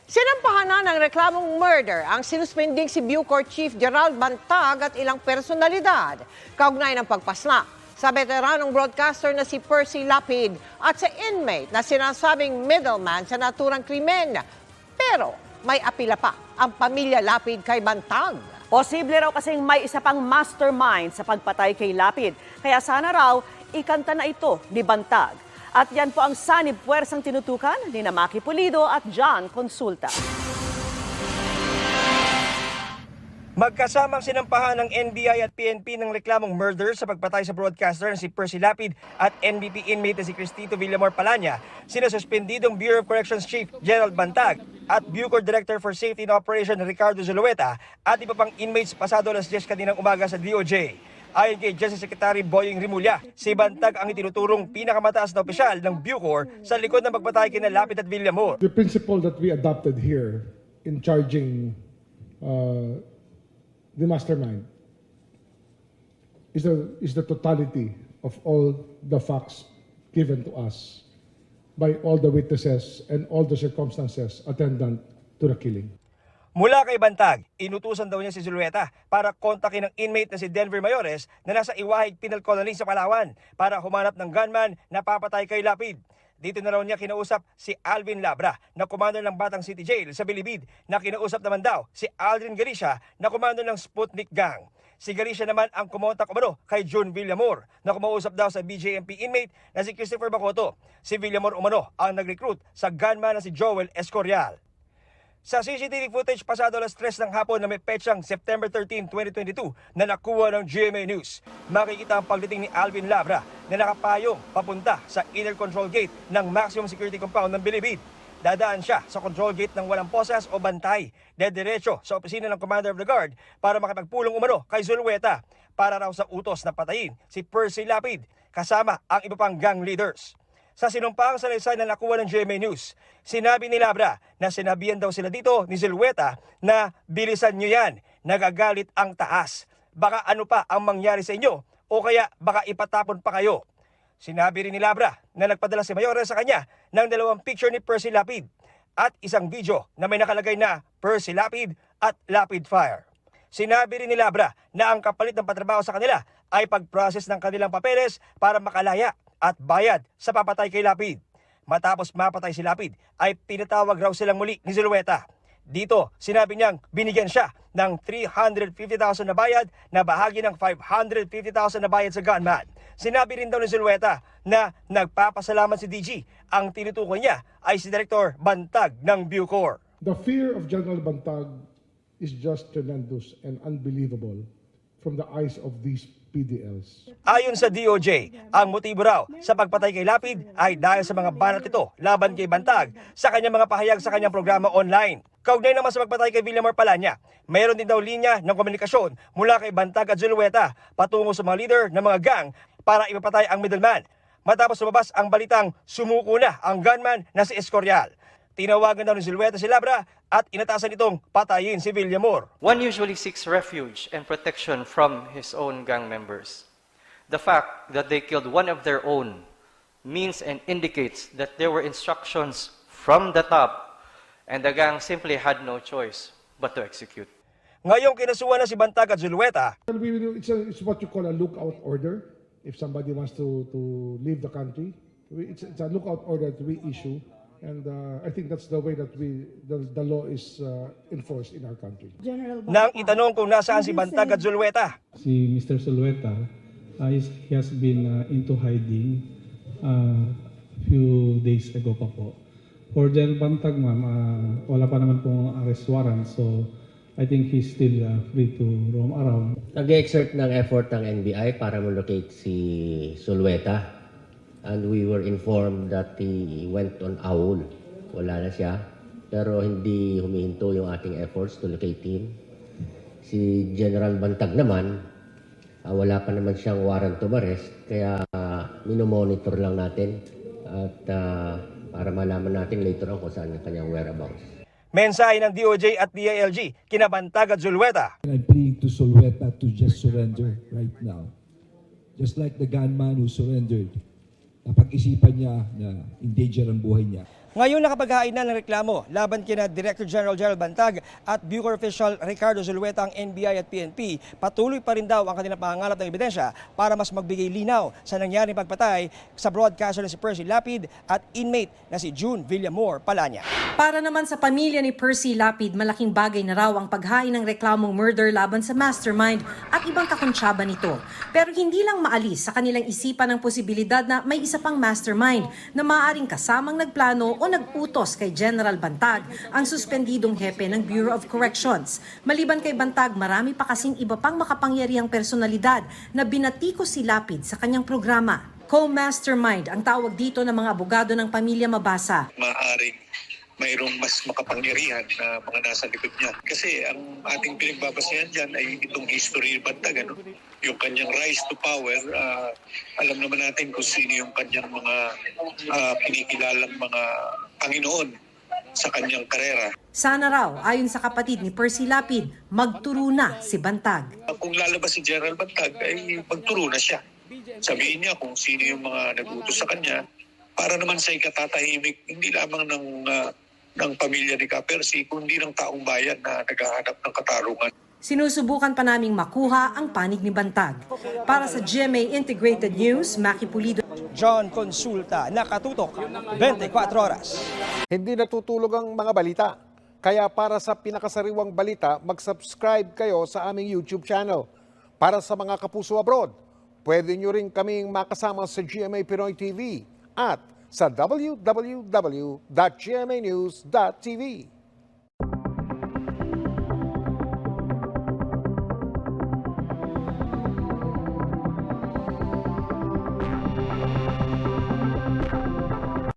Sinampahan na ng reklamong murder ang sinuspending si Bucor Chief Gerald Bantag at ilang personalidad. Kaugnay ng pagpasla sa veteranong broadcaster na si Percy Lapid at sa inmate na sinasabing middleman sa naturang krimen. Pero may apila pa ang pamilya Lapid kay Bantag. Posible raw kasing may isa pang mastermind sa pagpatay kay Lapid. Kaya sana raw ikanta na ito ni Bantag. At yan po ang sanib puwersang tinutukan ni Maki Pulido at John Consulta. Magkasamang sinampahan ng NBI at PNP ng reklamong murder sa pagpatay sa broadcaster na si Percy Lapid at NBP inmate na si Cristito Villamor Palanya, sinasuspendidong Bureau of Corrections Chief Gerald Bantag at Bucor Director for Safety and Operation Ricardo Zulueta at iba pang inmates pasado alas 10 kaninang umaga sa DOJ. Ayon kay Justice Secretary Boying Rimulya, si Bantag ang itinuturong pinakamataas na opisyal ng Bucor sa likod ng pagpatay kina Lapid at Villamor. The principle that we adopted here in charging the mastermind is the totality of all the facts given to us by all the witnesses and all the circumstances attendant to the killing. Mula kay Bantag, inutusan daw niya si Zulueta para kontakin ng inmate na si Denver Mayores na nasa Iwahig Penal Colony sa Palawan para humanap ng gunman na papatay kay Lapid. Dito na raw niya kinausap si Alvin Labra na commander ng Batang City Jail sa Bilibid na kinausap naman daw si Aldrin Galicia na commander ng Sputnik Gang. Si Galicia naman ang kumontak umano kay June Villamor na kumausap daw sa BJMP inmate na si Christopher Bacoto. Si Villamor umano ang nag-recruit sa gunman na si Joel Escorial. Sa CCTV footage pasado alas 3 ng hapon na may petsang September 13, 2022 na nakuha ng GMA News, makikita ang pagdating ni Alvin Labra na nakapayong papunta sa inner control gate ng maximum security compound ng Bilibid. Dadaan siya sa control gate ng walang posas o bantay, dediretso sa opisina ng Commander of the Guard para makipagpulong umano kay Zulueta para raw sa utos na patayin si Percy Lapid kasama ang iba pang gang leaders. Sa sinumpaang salaysay na nakuha ng GMA News, sinabi ni Labra na sinabihan daw sila dito ni Zulueta na bilisan nyo yan, nagagalit ang taas. Baka ano pa ang mangyari sa inyo o kaya baka ipatapon pa kayo. Sinabi rin ni Labra na nagpadala si Mayores sa kanya ng 2 picture ni Percy Lapid at isang video na may nakalagay na Percy Lapid at Lapid Fire. Sinabi rin ni Labra na ang kapalit ng patrabaho sa kanila ay pag-process ng kanilang papeles para makalaya at bayad sa papatay kay Lapid. Matapos mapatay si Lapid, ay pinatawag raw silang muli ni Zulueta. Dito, sinabi niyang binigyan siya ng 350,000 na bayad na bahagi ng 550,000 na bayad sa gunman. Sinabi rin daw ni Zulueta na nagpapasalamat si DG. Ang tinutukoy niya ay si Director Bantag ng Bucor. The fear of General Bantag is just tremendous and unbelievable from the eyes of these PDLs. Ayon sa DOJ, ang motibo raw sa pagpatay kay Lapid ay dahil sa mga banat ito laban kay Bantag sa kanyang mga pahayag sa kanyang programa online. Kaugnay naman sa pagpatay kay Villamor Palanya, mayroon din daw linya ng komunikasyon mula kay Bantag at Zulueta patungo sa mga leader ng mga gang para ipapatay ang middleman. Matapos lumabas ang balitang sumuko na ang gunman na si Escorial. Tinawagan daw ni Zulueta si Labra at inatasan itong patayin si Villamor. One usually seeks refuge and protection from his own gang members. The fact that they killed one of their own means and indicates that there were instructions from the top and the gang simply had no choice but to execute. Ngayong kinasuhan na si Bantag at Zulueta, It's what you call a lookout order. If somebody wants to leave the country, it's a lookout order that we issue. And I think that's the way that the law is enforced in our country. nang itanong kung nasaan si Bantag at Zulueta, Si Mr. Zulueta, he has been into hiding few days ago pa po. For General Bantag, ma'am, wala pa naman pong arrest warrant, so I think he's still free to roam around. Nag-exert ng effort ang NBI para malocate si Zulueta. And we were informed that he went on AWOL. Wala na siya. Pero hindi humihinto yung ating efforts to locate him. Si General Bantag naman, wala pa naman siyang warrant of arrest. Kaya minomonitor lang natin at para malaman natin later on kung saan ang kanyang whereabouts. mensahe ng DOJ at DILG kina Bantag at Zulueta. And I'm pleading to Zulueta to just surrender right now. Just like the gunman who surrendered. Napag-isipan niya na endanger ang buhay niya. Ngayon nakapaghain na ng reklamo laban kina Director General Gerald Bantag at Bucor official Ricardo Zulueta ang NBI at PNP. Patuloy pa rin daw ang kanilang pangangalap ng ebidensya para mas magbigay linaw sa nangyaring pagpatay sa broadcaster na si Percy Lapid at inmate na si June Villamor Palanya. Para naman sa pamilya ni Percy Lapid, malaking bagay na raw ang paghain ng reklamong murder laban sa mastermind at ibang kakuntsaba nito. Pero hindi lang maalis sa kanilang isipan ang posibilidad na may isa pang mastermind na maaaring kasamang nagplano o nag-utos kay General Bantag, ang suspendidong hepe ng Bureau of Corrections. Maliban kay Bantag, marami pa kasing iba pang makapangyarihang personalidad na binatikos si Lapid sa kanyang programa. Co-mastermind ang tawag dito ng mga abogado ng pamilya Mabasa. Maaaring mayroong mas makapangyarihan na mga nasa likod niya. Kasi ang ating pinagbabasehan dyan ay itong history ni Bantag. Yung kanyang rise to power, alam naman natin kung sino yung kanyang mga kinikilalang mga Panginoon sa kanyang karera. Sana raw, ayon sa kapatid ni Percy Lapid, magturo na si Bantag. Kung lalabas si General Bantag, ay magturo na siya. Sabihin niya kung sino yung mga nag-utos sa kanya para naman sa ikatatahimik, hindi lamang ng pamilya ni Percy, kundi ng taong bayan na naghahanap ng katarungan. Sinusubukan pa naming makuha ang panig ni Bantag. Para sa GMA Integrated News, Maki Pulido. John Consulta, nakatutok 24 oras. Hindi natutulog ang mga balita. Kaya para sa pinakasariwang balita, mag-subscribe kayo sa aming YouTube channel. Para sa mga kapuso abroad, pwede nyo rin kaming makasama sa GMA Pinoy TV at sa www.gmanews.tv.